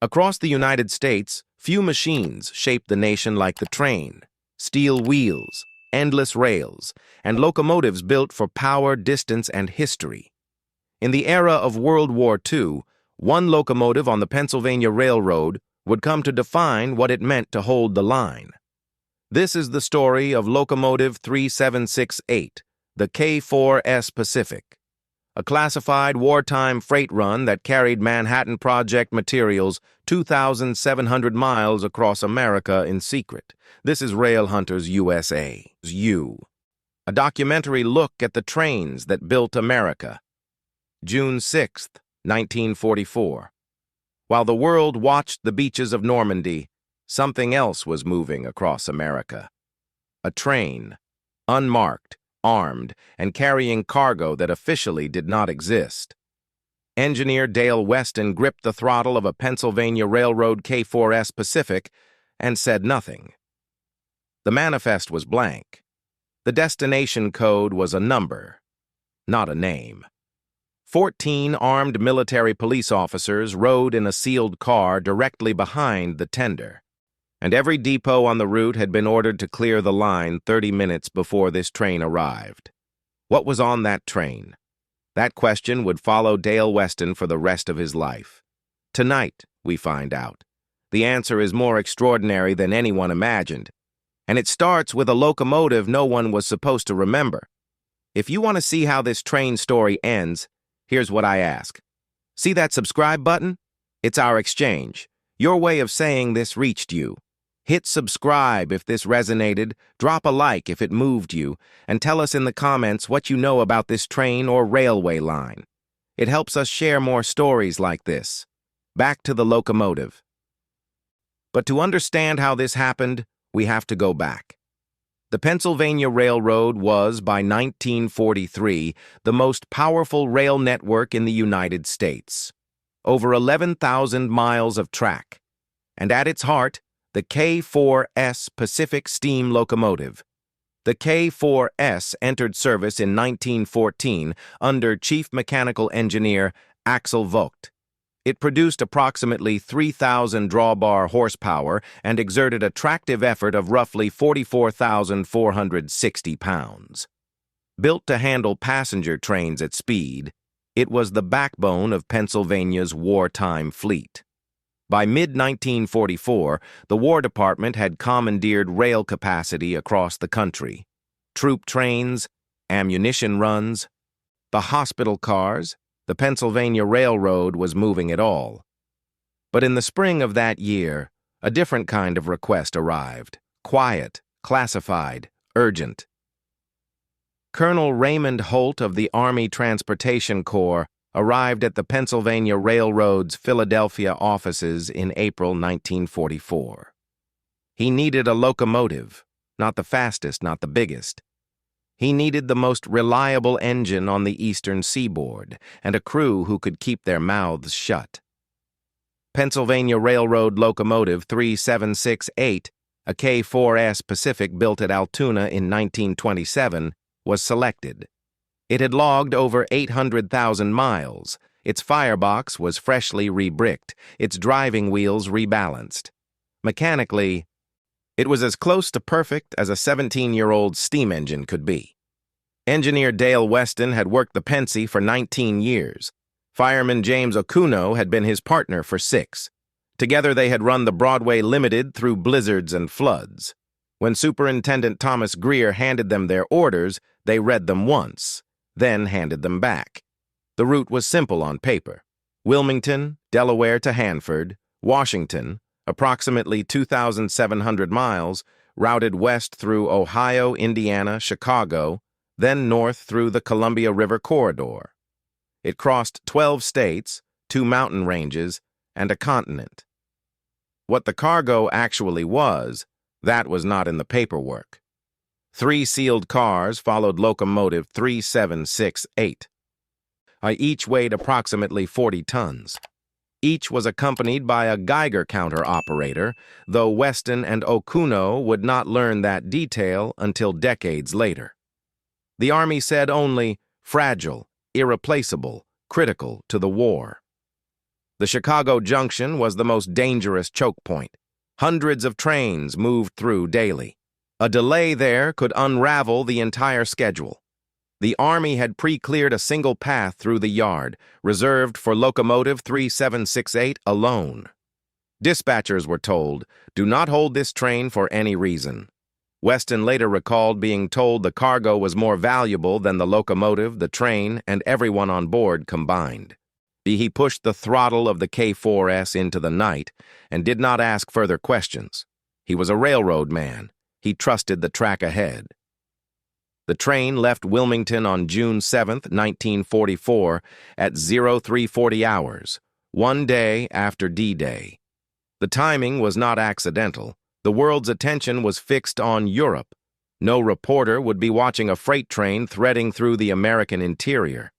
Across the United States, few machines shaped the nation like the train. Steel wheels, endless rails, and locomotives built for power, distance, and history. In the era of World War II, one locomotive on the Pennsylvania Railroad would come to define what it meant to hold the line. This is the story of Locomotive 3768, the K4s Pacific, a classified wartime freight run that carried Manhattan Project materials 2,700 miles across America in secret. This is Rail Hunters USA. A documentary look at the trains that built America. June 6, 1944. While the world watched the beaches of Normandy, something else was moving across America. A train, unmarked, armed, and carrying cargo that officially did not exist. Engineer Dale Weston gripped the throttle of a Pennsylvania Railroad K4s Pacific and said nothing. The manifest was blank. The destination code was a number, not a name. 14 armed military police officers rode in a sealed car directly behind the tender, and every depot on the route had been ordered to clear the line 30 minutes before this train arrived. What was on that train? That question would follow Dale Weston for the rest of his life. Tonight, we find out. The answer is more extraordinary than anyone imagined, and it starts with a locomotive no one was supposed to remember. If you want to see how this train story ends, here's what I ask. See that subscribe button? It's our exchange. Your way of saying this reached you. Hit subscribe if this resonated, drop a like if it moved you, and tell us in the comments what you know about this train or railway line. It helps us share more stories like this. Back to the locomotive. But to understand how this happened, we have to go back. The Pennsylvania Railroad was, by 1943, the most powerful rail network in the United States. Over 11,000 miles of track. And at its heart, the K4s Pacific steam locomotive. The K4s entered service in 1914 under Chief Mechanical Engineer Axel Vogt. It produced approximately 3,000 drawbar horsepower and exerted a tractive effort of roughly 44,460 pounds. Built to handle passenger trains at speed, it was the backbone of Pennsylvania's wartime fleet. By mid-1944, the War Department had commandeered rail capacity across the country. Troop trains, ammunition runs, the hospital cars, the Pennsylvania Railroad was moving it all. But in the spring of that year, a different kind of request arrived. Quiet, classified, urgent. Colonel Raymond Holt of the Army Transportation Corps arrived at the Pennsylvania Railroad's Philadelphia offices in April 1944. He needed a locomotive, not the fastest, not the biggest. He needed the most reliable engine on the eastern seaboard and a crew who could keep their mouths shut. Pennsylvania Railroad Locomotive 3768, a K4s Pacific built at Altoona in 1927, was selected. It had logged over 800,000 miles. Its firebox was freshly rebricked, its driving wheels rebalanced. Mechanically, it was as close to perfect as a 17-year-old steam engine could be. Engineer Dale Weston had worked the Pennsy for 19 years. Fireman James Okuno had been his partner for 6. Together they had run the Broadway Limited through blizzards and floods. When Superintendent Thomas Greer handed them their orders, they read them once, then handed them back. The route was simple on paper. Wilmington, Delaware to Hanford, Washington, approximately 2,700 miles, routed west through Ohio, Indiana, Chicago, then north through the Columbia River corridor. It crossed 12 states, 2 mountain ranges, and a continent. What the cargo actually was, that was not in the paperwork. 3 sealed cars followed Locomotive 3768. Each weighed approximately 40 tons. Each was accompanied by a Geiger counter operator, though Weston and Okuno would not learn that detail until decades later. The Army said only fragile, irreplaceable, critical to the war. The Chicago Junction was the most dangerous choke point. Hundreds of trains moved through daily. A delay there could unravel the entire schedule. The Army had pre-cleared a single path through the yard, reserved for Locomotive 3768 alone. Dispatchers were told, "Do not hold this train for any reason." Weston later recalled being told the cargo was more valuable than the locomotive, the train, and everyone on board combined. He pushed the throttle of the K4s into the night and did not ask further questions. He was a railroad man. He trusted the track ahead. The train left Wilmington on June 7, 1944, at 0340 hours, 1 day after D-Day. The timing was not accidental. The world's attention was fixed on Europe. No reporter would be watching a freight train threading through the American interior.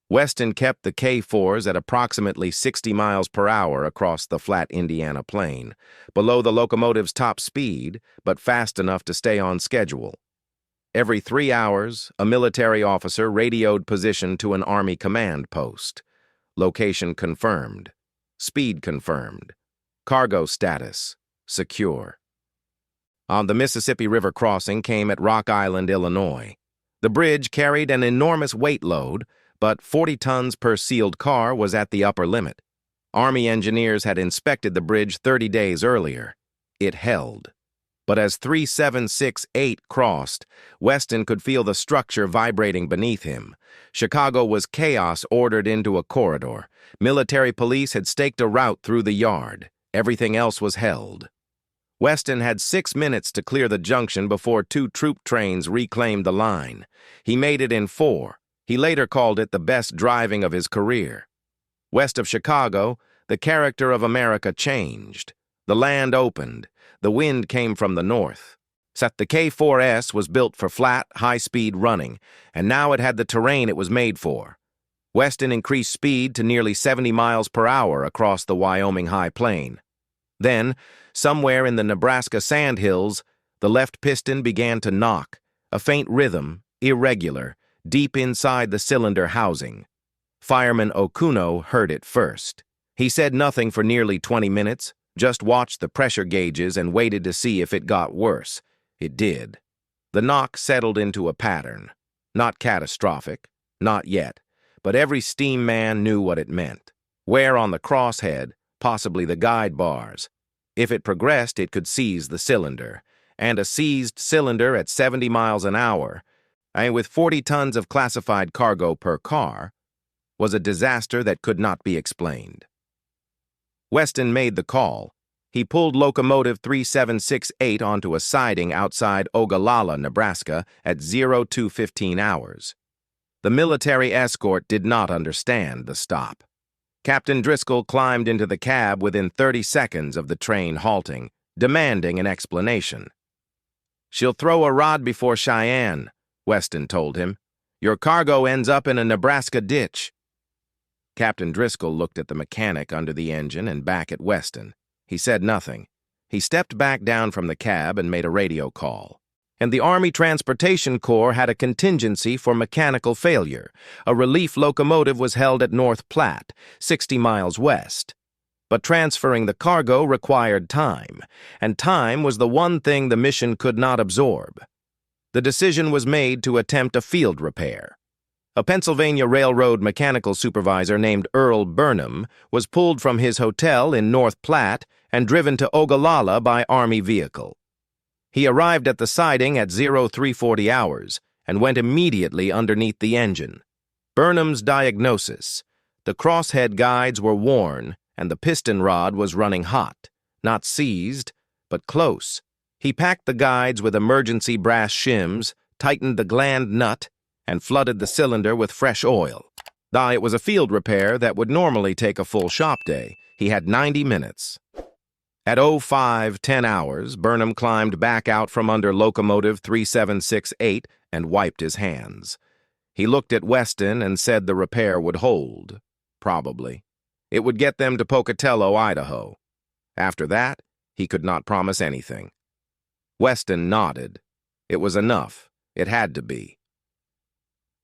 Weston kept the K4s at approximately 60 miles per hour across the flat Indiana plain, below the locomotive's top speed, but fast enough to stay on schedule. Every 3 hours, a military officer radioed position to an Army command post. Location confirmed. Speed confirmed. Cargo status secure. On the Mississippi River crossing came at Rock Island, Illinois. The bridge carried an enormous weight load, but 40 tons per sealed car was at the upper limit. Army engineers had inspected the bridge 30 days earlier. It held. But as 3768 crossed, Weston could feel the structure vibrating beneath him. Chicago was chaos ordered into a corridor. Military police had staked a route through the yard. Everything else was held. Weston had 6 minutes to clear the junction before 2 troop trains reclaimed the line. He made it in 4. He later called it the best driving of his career. West of Chicago, the character of America changed. The land opened. The wind came from the north. The K4s was built for flat, high-speed running, and now it had the terrain it was made for. Weston increased speed to nearly 70 miles per hour across the Wyoming High Plain. Then, somewhere in the Nebraska sandhills, the left piston began to knock, a faint rhythm, irregular, deep inside the cylinder housing. Fireman Okuno heard it first. He said nothing for nearly 20 minutes, just watched the pressure gauges and waited to see if it got worse. It did. The knock settled into a pattern. Not catastrophic, not yet, but every steam man knew what it meant. Wear on the crosshead, possibly the guide bars. If it progressed, it could seize the cylinder, and a seized cylinder at 70 miles an hour, and with 40 tons of classified cargo per car, was a disaster that could not be explained. Weston made the call. He pulled Locomotive 3768 onto a siding outside Ogallala, Nebraska at 0215 hours. The military escort did not understand the stop. Captain Driscoll climbed into the cab within 30 seconds of the train halting, demanding an explanation. "She'll throw a rod before Cheyenne," Weston told him. "Your cargo ends up in a Nebraska ditch." Captain Driscoll looked at the mechanic under the engine and back at Weston. He said nothing. He stepped back down from the cab and made a radio call. And the Army Transportation Corps had a contingency for mechanical failure. A relief locomotive was held at North Platte, 60 miles west. But transferring the cargo required time, and time was the one thing the mission could not absorb. The decision was made to attempt a field repair. A Pennsylvania Railroad mechanical supervisor named Earl Burnham was pulled from his hotel in North Platte and driven to Ogallala by Army vehicle. He arrived at the siding at 0340 hours and went immediately underneath the engine. Burnham's diagnosis: the crosshead guides were worn and the piston rod was running hot, not seized, but close. He packed the guides with emergency brass shims, tightened the gland nut, and flooded the cylinder with fresh oil. It was a field repair that would normally take a full shop day. He had 90 minutes. At 0510 hours, Burnham climbed back out from under Locomotive 3768 and wiped his hands. He looked at Weston and said the repair would hold. Probably. It would get them to Pocatello, Idaho. After that, he could not promise anything. Weston nodded. It was enough. It had to be.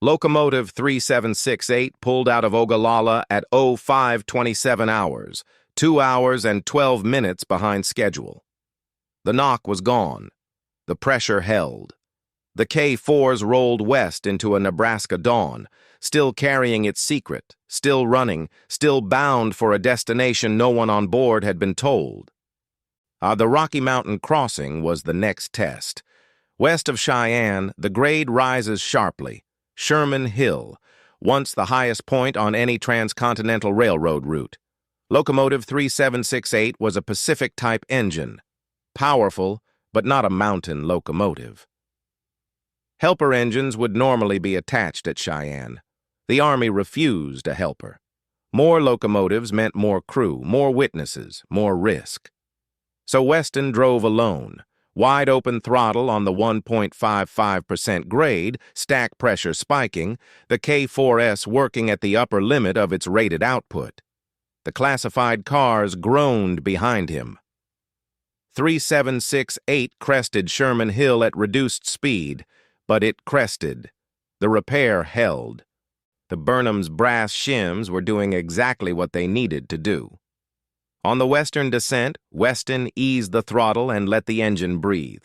Locomotive 3768 pulled out of Ogallala at 05:27 hours, 2 hours and 12 minutes behind schedule. The knock was gone. The pressure held. The K4s rolled west into a Nebraska dawn, still carrying its secret, still running, still bound for a destination no one on board had been told. The Rocky Mountain crossing was the next test. West of Cheyenne, the grade rises sharply. Sherman Hill, once the highest point on any transcontinental railroad route. Locomotive 3768 was a Pacific-type engine. Powerful, but not a mountain locomotive. Helper engines would normally be attached at Cheyenne. The Army refused a helper. More locomotives meant more crew, more witnesses, more risk. So Weston drove alone, wide-open throttle on the 1.55% grade, stack pressure spiking, the K4s working at the upper limit of its rated output. The classified cars groaned behind him. 3768 crested Sherman Hill at reduced speed, but it crested. The repair held. The Burnham's brass shims were doing exactly what they needed to do. On the western descent, Weston eased the throttle and let the engine breathe.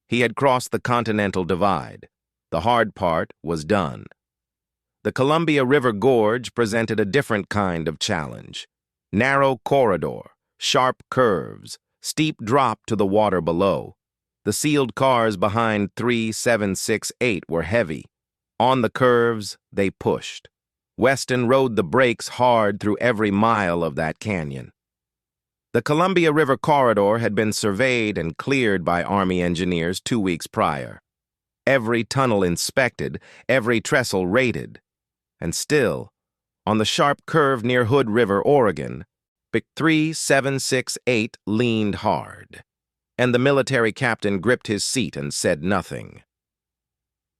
He had crossed the Continental Divide. The hard part was done. The Columbia River Gorge presented a different kind of challenge. Narrow corridor, sharp curves, steep drop to the water below. The sealed cars behind 3768 were heavy. On the curves, they pushed. Weston rode the brakes hard through every mile of that canyon. The Columbia River corridor had been surveyed and cleared by Army engineers 2 weeks prior. Every tunnel inspected, every trestle rated. And still, on the sharp curve near Hood River, Oregon, 3768 leaned hard, and the military captain gripped his seat and said nothing.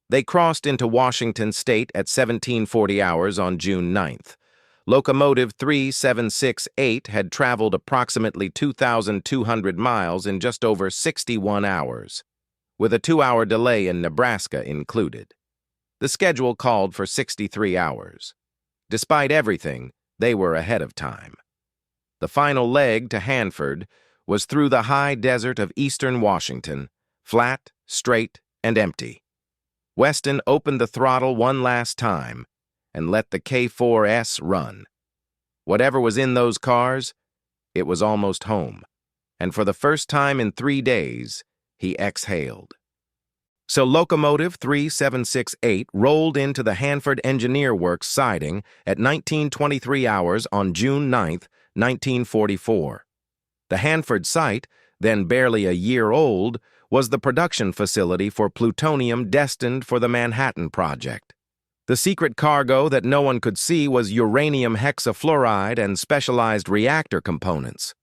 They crossed into Washington State at 1740 hours on June 9th. Locomotive 3768 had traveled approximately 2,200 miles in just over 61 hours, with a 2-hour delay in Nebraska included. The schedule called for 63 hours. Despite everything, they were ahead of time. The final leg to Hanford was through the high desert of eastern Washington, flat, straight, and empty. Weston opened the throttle one last time and let the K4s run. Whatever was in those cars, it was almost home, and for the first time in 3 days, he exhaled. So Locomotive 3768 rolled into the Hanford Engineer Works siding at 1923 hours on June 9th, 1944. The Hanford site, then barely a year old, was the production facility for plutonium destined for the Manhattan Project. The secret cargo that no one could see was uranium hexafluoride and specialized reactor components.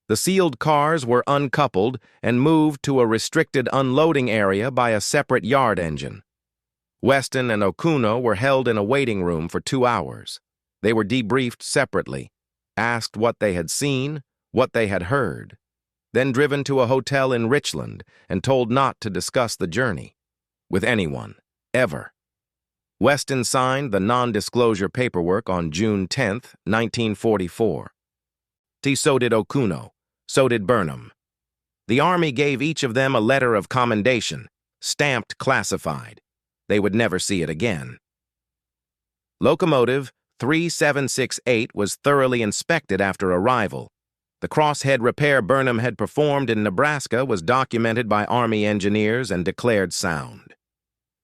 The sealed cars were uncoupled and moved to a restricted unloading area by a separate yard engine. Weston and Okuno were held in a waiting room for 2 hours. They were debriefed separately, asked what they had seen, what they had heard, then driven to a hotel in Richland and told not to discuss the journey with anyone, ever. Weston signed the non-disclosure paperwork on June 10, 1944. So did Okuno. So did Burnham. The Army gave each of them a letter of commendation, stamped classified. They would never see it again. Locomotive 3768 was thoroughly inspected after arrival. The crosshead repair Burnham had performed in Nebraska was documented by Army engineers and declared sound.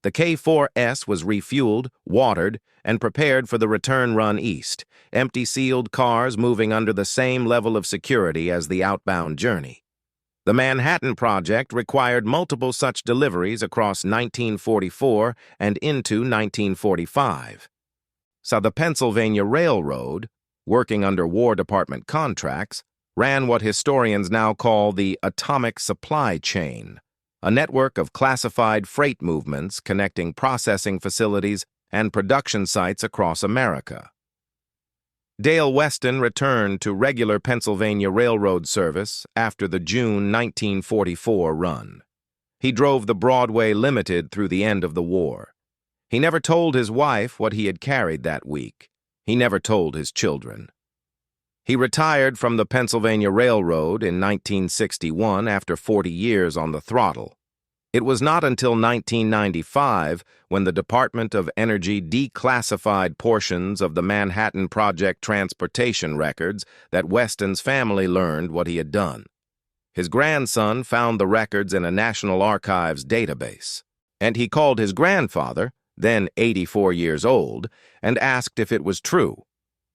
The K4s was refueled, watered, and prepared for the return run east, empty sealed cars moving under the same level of security as the outbound journey. The Manhattan Project required multiple such deliveries across 1944 and into 1945. So the Pennsylvania Railroad, working under War Department contracts, ran what historians now call the atomic supply chain, a network of classified freight movements connecting processing facilities and production sites across America. Dale Weston returned to regular Pennsylvania Railroad service after the June 1944 run. He drove the Broadway Limited through the end of the war. He never told his wife what he had carried that week. He never told his children. He retired from the Pennsylvania Railroad in 1961 after 40 years on the throttle. It was not until 1995, when the Department of Energy declassified portions of the Manhattan Project transportation records, that Weston's family learned what he had done. His grandson found the records in a National Archives database, and he called his grandfather, then 84 years old, and asked if it was true.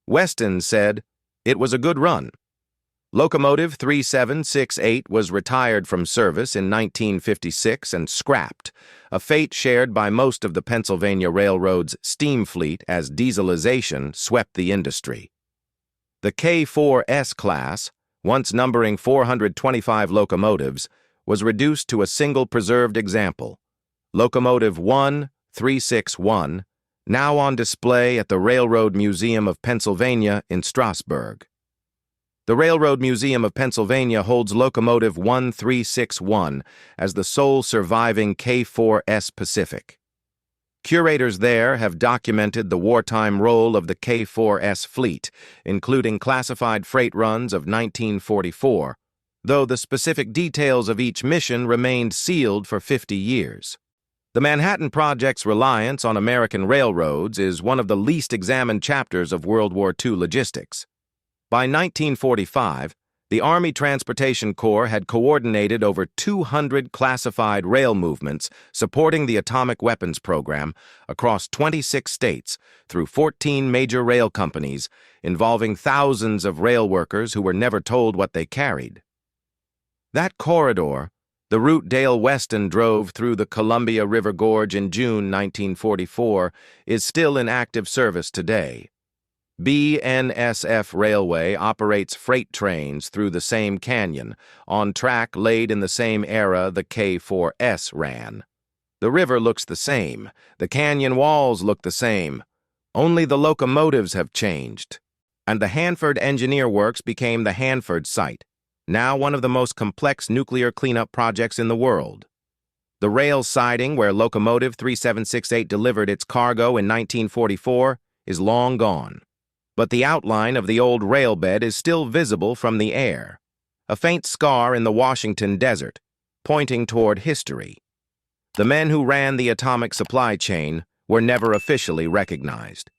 Weston said, "It was a good run." Locomotive 3768 was retired from service in 1956 and scrapped, a fate shared by most of the Pennsylvania Railroad's steam fleet as dieselization swept the industry. The K4s class, once numbering 425 locomotives, was reduced to a single preserved example, Locomotive 1361, now on display at the Railroad Museum of Pennsylvania in Strasburg. The Railroad Museum of Pennsylvania holds Locomotive 1361 as the sole surviving K4s Pacific. Curators there have documented the wartime role of the K4s fleet, including classified freight runs of 1944, though the specific details of each mission remained sealed for 50 years. The Manhattan Project's reliance on American railroads is one of the least examined chapters of World War II logistics. By 1945, the Army Transportation Corps had coordinated over 200 classified rail movements supporting the atomic weapons program across 26 states through 14 major rail companies, involving thousands of rail workers who were never told what they carried. That corridor, the route Dale Weston drove through the Columbia River Gorge in June 1944, is still in active service today. BNSF Railway operates freight trains through the same canyon, on track laid in the same era the K4s ran. The river looks the same, the canyon walls look the same, only the locomotives have changed. And the Hanford Engineer Works became the Hanford site, now one of the most complex nuclear cleanup projects in the world. The rail siding where Locomotive 3768 delivered its cargo in 1944 is long gone. But the outline of the old rail bed is still visible from the air, a faint scar in the Washington desert, pointing toward history. The men who ran the atomic supply chain were never officially recognized.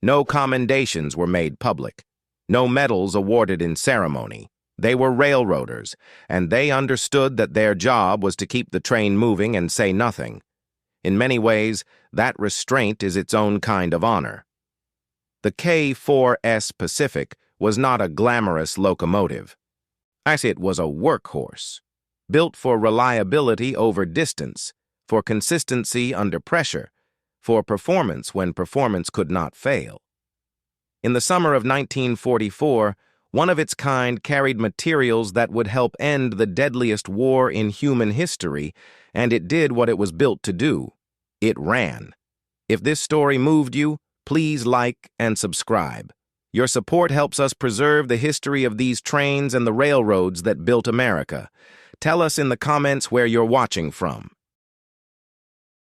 No commendations were made public, no medals awarded in ceremony. They were railroaders, and they understood that their job was to keep the train moving and say nothing. In many ways, that restraint is its own kind of honor. The K4s Pacific was not a glamorous locomotive. It was a workhorse, built for reliability over distance, for consistency under pressure, for performance when performance could not fail. In the summer of 1944, one of its kind carried materials that would help end the deadliest war in human history, and it did what it was built to do. It ran. If this story moved you, please like and subscribe. Your support helps us preserve the history of these trains and the railroads that built America. Tell us in the comments where you're watching from.